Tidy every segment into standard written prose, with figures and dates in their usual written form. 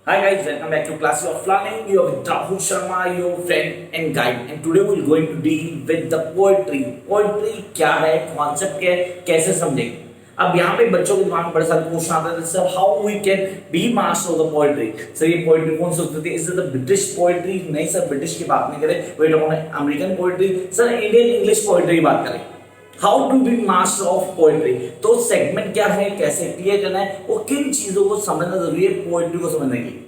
Hi guys, welcome back to class of learning. You are with RAHUL Sharma, your friend and guide. And today we are going to deal with the poetry. Poetry क्या है, concept क्या है, कैसे समझेंगे? अब यहाँ पे बच्चों के दिमाग में बड़े सारे क्वेश्चन आते हैं sir how we can be master of the poetry. Sir ये पोएट्री कौन सी होती है? Is it the British poetry? नहीं सर, ब्रिटिश की बात नहीं करें, wait on American poetry. Sir Indian English poetry की बात करें. How to be master of poetry. तो सेगमेंट क्या है, कैसे क्लियर करना है, वो किन चीजों को समझना जरूरी है पोएट्री को समझने के लिए.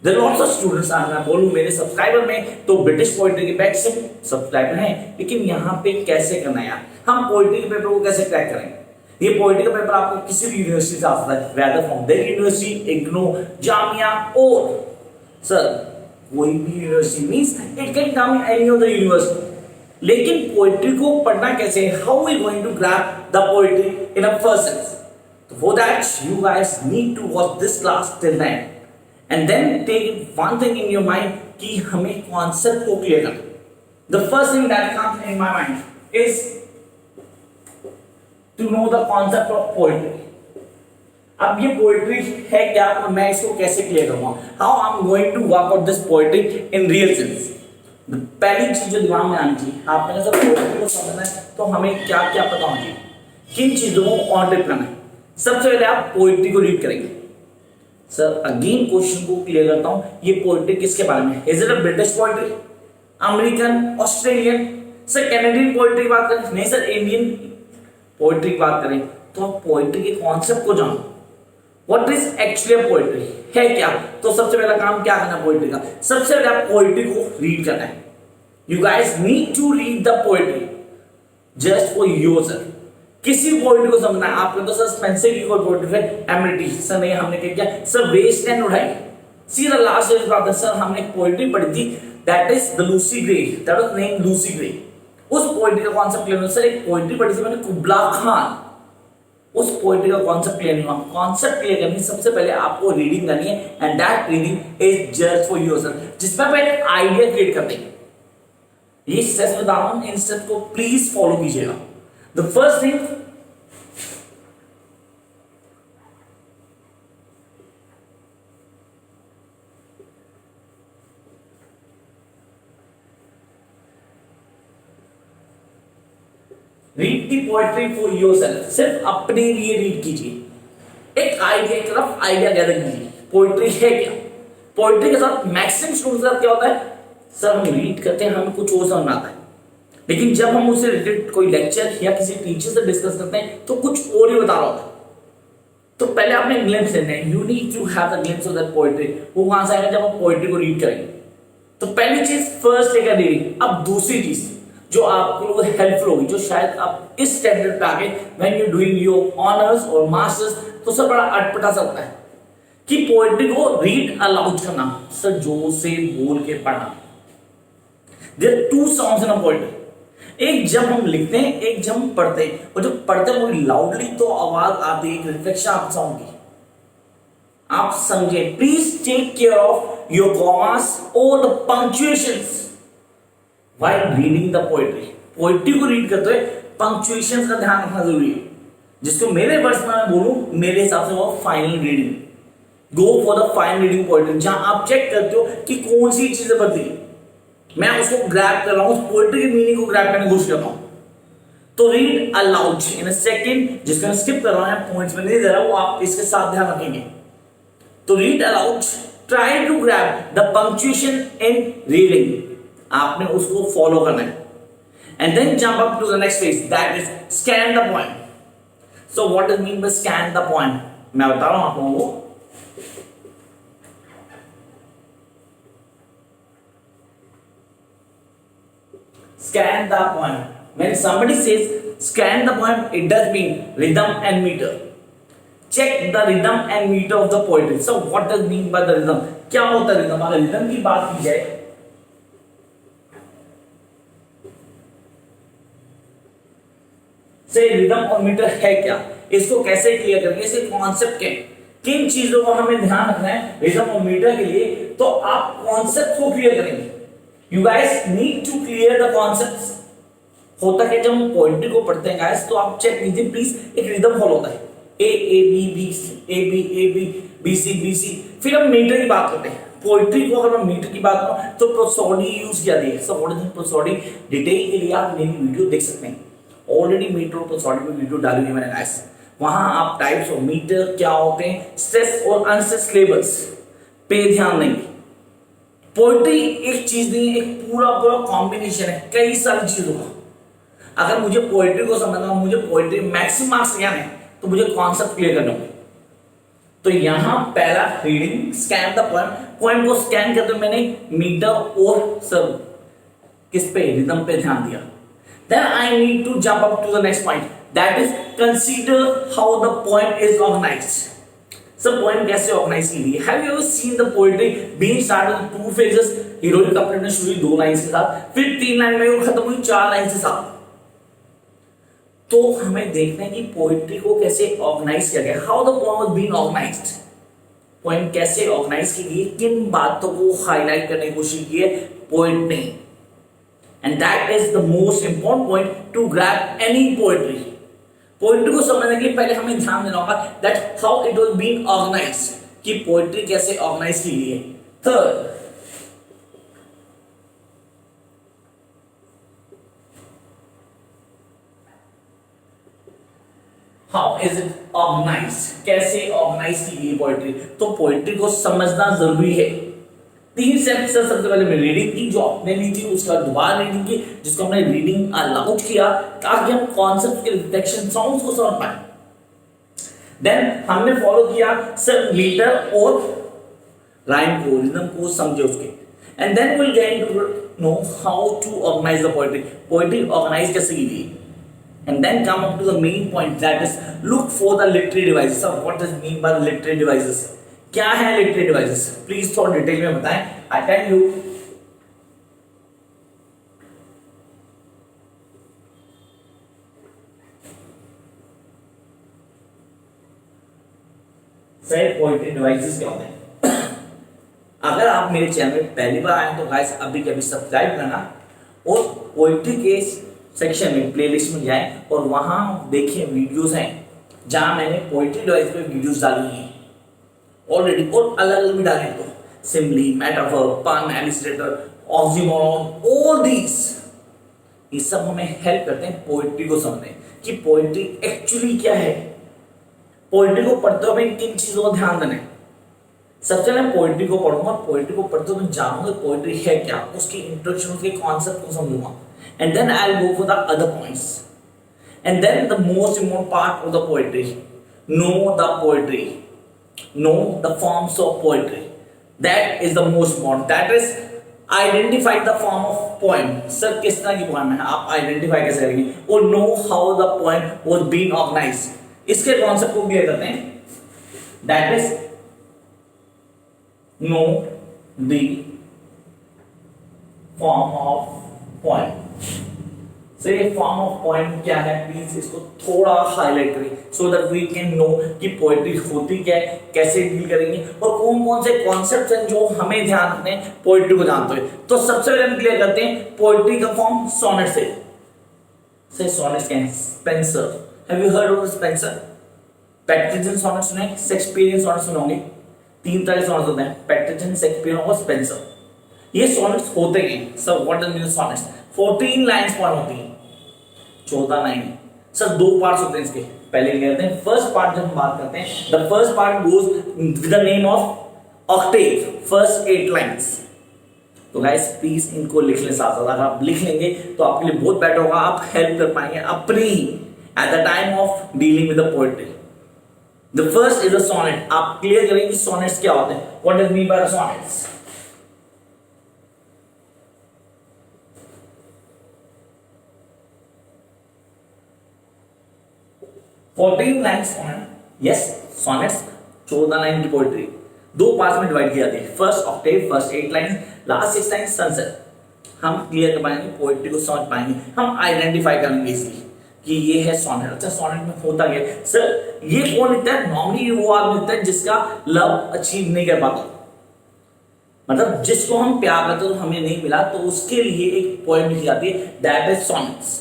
There are lots of students आज मैं बोलूं मेरे सब्सक्राइबर में तो ब्रिटिश पोएट्री के बैच से सब्सक्राइबर हैं, लेकिन यहाँ पे कैसे करना है यार, हम पोएट्री के पेपर को कैसे क्रैक करेंगे. ये पोएट्री का पेपर आपको किसी भी यूनिवर्सिटी से आ सकता है, whether from Delhi university, IGNOU, Jamia और सर कोई भी university means it can come any of the university. लेकिन पोएट्री को पढ़ना कैसे, how we going to grab the poetry in a first sense. तो for that you guys need to watch this class till end and then take one thing in your mind कि हमें concept को clear करना. The first thing that comes in my mind is to know the concept of poetry. अब ये poetry है क्या और मैं इसको कैसे clear करूँगा? How I'm going to work out this poetry in real sense. पहली चीज जो दिमाग में आनी चाहिए, आपने जब poetry को समझना है तो हमें क्या क्या पता होना चाहिए, किन चीजों को ऑन टिप करना है. सबसे पहले आप poetry को रीड करेंगे. सर अगेन क्वेश्चन को क्लियर करता हूं, ये पोएट्री किसके बारे में है? Is it a British poetry, American, Australian? Sir Canadian poetry की बात करें? नहीं सर, इंडियन पोएट्री की बात करें. तो आप पोएट्री के कॉन्सेप्ट को जानो. व्हाट इज एक्चुअली पोएट्री है क्या? तो सबसे पहला काम क्या करना पोएट्री का, सबसे पहले आप पोएट्री को रीड करना है. You guys need to read the poetry just for yourself. किसी पोएट्री को समझना है आपने तो सर स्पेंसर की कोई पोएट्री है एमिटी सर नहीं, हमने क्या किया सर वेस्ट एंड उड़ाई. सीधा लास्ट इज बात है सर, हमने एक पोएट्री पढ़ी थी that is the Lucy grey, that was name Lucy grey. उस पोएट्री का कॉन्सेप्ट क्लियर नहीं. सर एक पोएट्री पढ़ी थी मैंने कुबला खान, उस पोएट्री का कॉन्सेप्ट क्लियर नहीं हुआ. कॉन्सेप्ट क्लियर करनी सबसे पहले आपको रीडिंग करनी है and that reading is just for yourself, जिसमें आप एक आइडिया क्रिएट करते हैं. ये स्टेप्स बता रहा हूं, इन स्टेप्स को प्लीज फॉलो कीजिएगा. The first thing, read the poetry for yourself. सिर्फ अपने लिए रीड कीजिए, एक आइडिया की तरफ आइडिया गैदर कीजिए. पोएट्री है क्या? पोएट्री के साथ मैक्सिमम स्टूडेंट्स का क्या होता है, सर हम रीड करते हैं हमें कुछ और समझ में आता है, लेकिन जब हम उससे रिलेटेड कोई लेक्चर या किसी टीचर से डिस्कस करते हैं तो कुछ और ही बता रहा होता है. तो पहले आपने ग्लिम्स लेना है. You need to have the glimpse of that poetry. वो कहां से आएगा, जब आप पोएट्री को रीड करेंगे. तो पहली चीज फर्स्ट लेकर रीडिंग. अब दूसरी चीज जो आपको हेल्पफुल होगी, जो शायद आप इस स्टैंडर्ड पे आके when you doing your honours और मास्टर्स तो सब बड़ा अटपटा सा होता है कि पोएट्री को रीड अलाउड करना. सर जोर से बोल के पढ़ना. There are two sounds in a poetry. एक जब हम लिखते हैं, एक जब हम पढ़ते हैं. और जब पढ़ते हैं वो लाउडली तो आवाज आती है, रिफ्लेक्शन आप साउंड की. आप समझे, please take care of your commas और the punctuations while reading the poetry. Poetry को रीड करते हुए पंक्चुएशंस का ध्यान रखना जरूरी है, जिसको मेरे वर्ड्स में मैं बोलूं मेरे हिसाब से वो final reading. Go for the final reading poetry, जहां आप चेक करते हो कि कौन सी चीजें बदली. मैं उसको ग्रैब कर रहा हूं, उस पोएट्री के मीनिंग को ग्रैब करने की कोशिश कर रहा हूं. तो read allowed in a second, जिसको मैं स्किप कर रहा हूं, पॉइंट्स में नहीं दे रहा, वो आप इसके साथ ध्यान रखेंगे. तो read aloud, try to grab the punctuation in reading. आपने उसको फॉलो करना है and then jump up to the next phase that is scan the point. So what does mean by scan the point, मैं बता रहा हूं आप लोगों को. Scan the poem. When somebody says scan the poem, it does mean rhythm and meter. Check the rhythm and meter of the poetry. So what does mean by the rhythm? क्या होता है rhythm? अगर rhythm की बात की जाए, से rhythm और meter है क्या, इसको कैसे क्लियर करेंगे, इसके कॉन्सेप्ट क्या, किन चीजों को हमें ध्यान रखना है rhythm और meter के लिए, तो आप कॉन्सेप्ट को क्लियर करेंगे. You guys need to clear the concepts. होता है जब हम पोएट्री को पढ़ते हैं गाइस, तो आप चेक कीजिए प्लीज, एक रिदम फॉलो होता है. A A B B A B BC BC। फिर हम मीटर की बात करते हैं। पोइट्री को अगर मैं मीटर की बात करूं तो प्रोसोडी यूज किया गया है। सब व्हाट इज प्रोसोडी, डिटेल के लिए आप मेरी वीडियो देख सकते हैं। ऑलरेडी मीटर और प्रोसोडी पे वीडियो डाली हुई मैंने गाइस, वहां आप टाइप्स ऑफ मीटर क्या होते हैं, स्ट्रेस और अनस्ट्रेस लेवल्स पे ध्यान देंगे। पोइट्री एक चीज नहीं है, एक पूरा पूरा कॉम्बिनेशन है कई सारी चीजों का। अगर मुझे पोइट्री को समझना, मुझे पोइट्री मैक्सिमम मार्क्स क्या है तो मुझे कॉन्सेप्ट क्लियर करना होगा। तो यहां पहला reading scan the point, point को स्कैन करते हुए मैंने मीटर और सब किस पे, रिदम पे ध्यान दिया। Then I need to jump up to the next point, that is consider how the point is organized. सब पॉइंट कैसे ऑर्गेनाइज की गई है। Have you ever seen the poetry being started with two phases, heroic couplet ने शुरू 2 line के साथ, फिर 3 लाइन में वो खत्म हुई 4 लाइन के साथ। तो हमें देखना है कि पोएट्री को कैसे ऑर्गेनाइज किया गया, how the poem was being organized. Poem कैसे ऑर्गेनाइज की गई, किन बातों को हाईलाइट करने की कोशिश की है पोएट ने, and that is the most important point to grab any poetry. Poetry को समझने के लिए पहले हमें ध्यान देना होगा that how it was being organized, कि पोएट्री कैसे ऑर्गेनाइज की गई है। Third, how is it organized, कैसे ऑर्गेनाइज की गई पोएट्री। तो पोएट्री को समझना जरूरी है। 3 स्टेप्स से सबसे पहले मैं रीडिंग की जो आपने ली थी, उसके बाद दोबारा रीडिंग की जिसको हमने रीडिंग अलाउड किया ताकि हम कॉन्सेप्ट के रिफ्लेक्शन साउंड्स को समझ पाए। देन हमने फॉलो किया सर मीटर और राइम को, रिदम को समझे उसके, and then will get to know how to organize the poetry, poetry organize कैसे की गई। And then come up to the main point, that is look for the literary devices. So what does mean by literary devices? क्या है literary devices? Please थोड़ा detail में बताएं। I tell you, सही poetry devices क्या होते हैं। अगर आप मेरे चैनल में पहली बार आए तो गाइस अभी के अभी सब्सक्राइब करना और पोएट्री के सेक्शन में प्लेलिस्ट में जाएं और वहां देखिए वीडियोस हैं जहां मैंने पोएट्री डिवाइस पे वीडियोस डाली हैं ऑलरेडी, और अलग अलग भी डाले तो सिम्बली, मेटाफर, पन, एलिस्ट्रेटर, ऑक्सीमोरॉन, ऑल दीस, ये सब हमें हेल्प करते हैं पोएट्री को समझने कि पोएट्री एक्चुअली क्या है। पोएट्री को पढ़ते हुए हमें किन चीजों का ध्यान देना है। सबसे पहले पोएट्री को पढ़ूंगा, पोएट्री को पढ़ते हुए जानूंगा पोएट्री है क्या, उसकी इंट्रोडक्शन, उसके कॉन्सेप्ट को समझूंगा, and then I'll go for the other points, and then the most important part of the poetry, know the poetry, know the forms of poetry, that is the most important, that is identify the form of poem। Sir किस तरह की poem है आप identify कैसे करेंगे, और know how the poem was being organized, इसके concept को क्लियर करते हैं। that is know the form of poem। So ये फॉर्म ऑफ पोएम क्या है, प्लीज इसको थोड़ा हाईलाइट करें so that we can know कि पोएट्री होती क्या है, कैसे डील करेंगे और कौन कौन से कॉन्सेप्ट्स हैं जो हमें ध्यान रखने हैं पोएट्री को जानते हुए। तो सबसे पहले हम क्लियर करते हैं पोएट्री का फॉर्म सोनेट से सोनेट्स क्या है, Spenser, have you heard of Spenser, Petrarchan sonnet सुने, शेक्सपियरियन सोनेट सुने होंगे। 3 तरह के सोनेट्स होते हैं, पैट्रिजन, शेक्सपियरियन और स्पेंसर। ये सोनेट्स होते हैं sir, what does mean sonnets, 14 lines पर होती हैं, 14 लाइन। सर 2 पार्ट्स होते हैं इसके, पहले क्या करते हैं, फर्स्ट पार्ट जब हम बात करते हैं, the first part goes with the name of Octave, first 8 lines. तो गाइस प्लीज इनको लिख लें साथ साथ, अगर आप लिख लेंगे तो आपके लिए बहुत बेटर होगा, आप हेल्प कर पाएंगे अपनी at the time of dealing with the poetry. The first is a sonnet, आप क्लियर करेंगे सोनेट्स क्या होते हैं, what does mean by sonnets. 14 lines poem, yes sonnets 14 line की पोएट्री 2 पार्ट्स में डिवाइड की जाती है, first octave, first 8 lines, last 6 lines sunset. हम क्लियर कर पाएंगे, पोएट्री को समझ पाएंगे, हम आइडेंटिफाई करेंगे इजीली कि ये है सोनेट। अच्छा सोनेट में होता क्या है सर, ये कौन लिखता है, नॉर्मली वो आदमी लिखता है जिसका लव अचीव नहीं कर पाता, मतलब जिसको हम प्यार करते तो हमें नहीं मिला, तो उसके लिए एक पोएम लिखी जाती है, that is sonnets.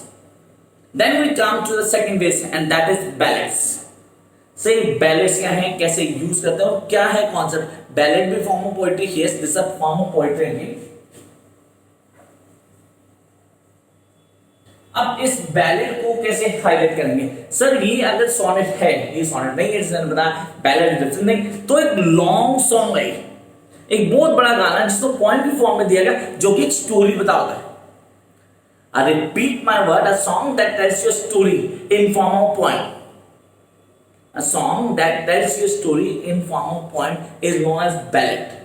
Then we come to the second base and that is ballads। से बैलेट्स क्या है, कैसे यूज करते हैं और क्या है कॉन्सेप्ट। बैलेट भी form of poetry, yes this are form of poetry again. अब इस बैलेट को कैसे हाईलाइट करेंगे सर, ये अगर सोनेट है, ये सोनेट नहीं है, जिसने बताया बैलेट डिफरेंट नहीं, तो एक लॉन्ग सॉन्ग है, एक बहुत बड़ा गाना जिसको पॉइंट की फॉर्म में दिया गया, जो कि एक स्टोरी बताता है। I repeat my word, a song that tells your story in form of poem. A song that tells your story in form of poem is known as ballad.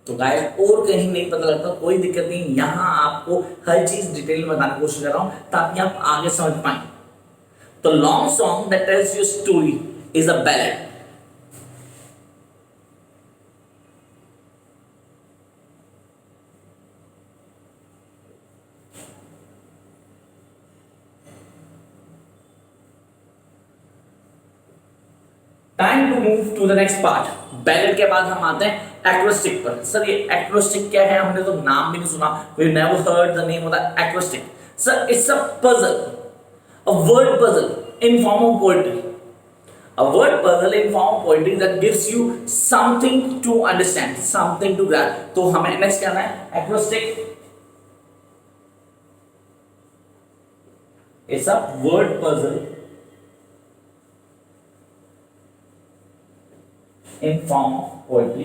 तो गाइस और कहीं नहीं पता लगता, कोई दिक्कत नहीं, यहां आपको हर चीज डिटेल में बताने की कोशिश कर रहा हूं ताकि आप आगे समझ पाए। तो long song that tells your story is a ballad. Time to move to the next part. Ballad के बाद हम आते हैं एक्रोस्टिक पर। सर ये एक्रोस्टिक क्या है, हमने तो नाम भी नहीं सुना, we never heard the name of the acrostic. Sir it's a puzzle, a word puzzle in form of poetry, a word puzzle in form of poetry that gives you something to understand, something to grab. तो हमें next करना है acrostic, it's a word puzzle in form of poetry.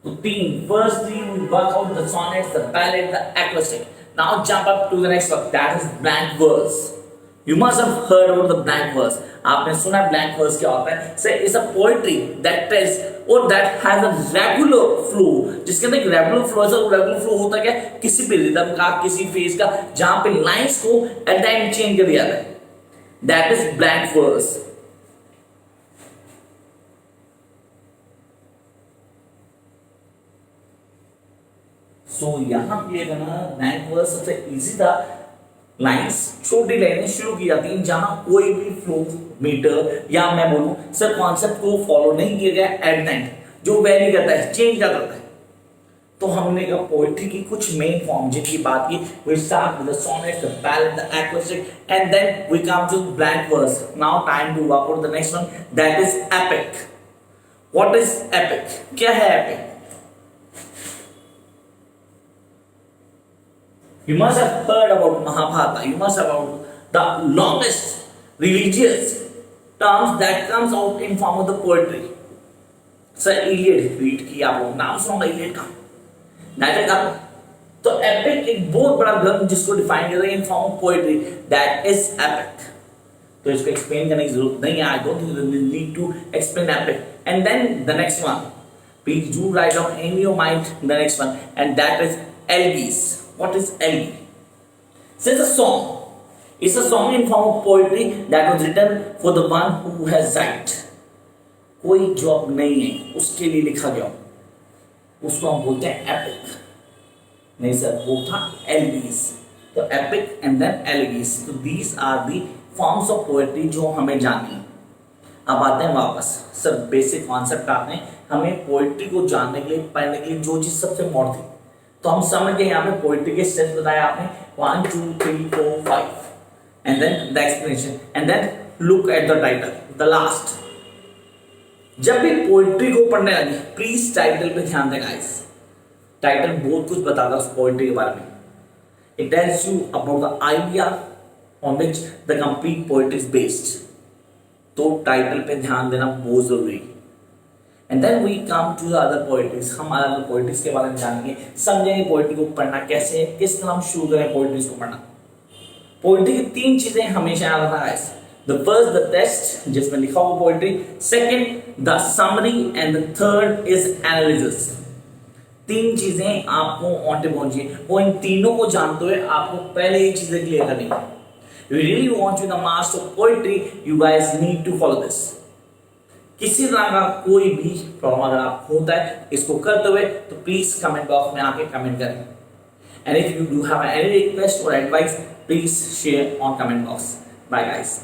So theme, firstly we work out the sonnets, the ballad, the acrostic. Now jump up to the next one, that is blank verse. You must have heard about the blank verse. आपने सुना blank verse क्या होता है? Say it's a poetry that tells or that has a regular flow. जिसके अंदर एक regular flow है, regular flow होता क्या? किसी भी रिदम का, किसी फेज का, जहां पे लाइंस को एट टाइम चेंज कर दिया जाता है, that is blank verse. So यहां पे करना blank verse सबसे इजी था। लाइंस छोटी लाइनें शुरू की जाती हैं जहां कोई भी फ्लो मीटर या मैं बोलूं सर कॉन्सेप्ट को फॉलो नहीं किया गया एट टाइम, जो वेरी करता है, चेंज करता है। तो हमने कहा पोएट्री की कुछ मेन फॉर्म जिनकी बात की, we start with the sonnet, the ballad, the acrostic, and then we come to blank verse. Now time to work out the next one, that is epic. What is epic? क्या है epic? You must have heard about Mahabharata. You must have heard the longest religious terms that comes out in form of the poetry. Sir, Iliad read की आप लोग नाम सुना Iliad का? नाटक का। तो एपिक एक बहुत बड़ा ग्रंथ जिसको डिफाइन किया in form of poetry, that is epic. तो इसको एक्सप्लेन करने की जरूरत नहीं है, I don't think you need to explain epic. And then the next one, please do write down in your mind the next one, and that is elegies. What is elegy? So it's a song, it's a song in form of poetry that was written for the one who has died. कोई job नहीं है उसके लिए लिखा गया, उसको हम बोलते हैं एपिक। नहीं सर, वो था एलिगीज। तो एपिक एंड देन एलिगीज, तो these are the forms of poetry जो हमें जाननी है। अब आते हैं वापस सर बेसिक कॉन्सेप्ट आते हैं, हमें पोएट्री को जानने के लिए, पढ़ने के लिए जो चीज सबसे मोर थी, तो हम समझ गए। यहाँ पे पोएट्री के स्टेप्स बताए आपने 1 2 3 4 5 and then the explanation and then look at the title, the last. जब भी पोएट्री को पढ़ने लगे प्लीज टाइटल पे ध्यान दें गाइस। टाइटल बहुत कुछ बताता है उस पोएट्री के बारे में। It tells you about the idea on which the complete poetry is based. तो टाइटल पे ध्यान देना बहुत जरूरी। And then we come to the other poetries. हम अलग पोएट्रीज के बारे में जानेंगे, समझेंगे पोएट्री को पढ़ना कैसे है, किस तरह हम शुरू करें पोएट्रीज को पढ़ना। पोएट्री की 3 चीजें हमेशा याद रखना guys. The first, the text जिसमें लिखा हुआ poetry, second, the summary and the third is analysis। 3 चीजें आपको ऑन पहुंची, वो इन तीनों को जानते हुए आपको पहले ये चीजें क्लियर करनी है। You really want to be the master of poetry, you guys need to follow this। किसी तरह का कोई भी प्रॉब्लम अगर आप होता है इसको करते हुए, तो प्लीज कमेंट बॉक्स में आके कमेंट करें। And if you do have any request or advice, please share on comment box. Bye guys.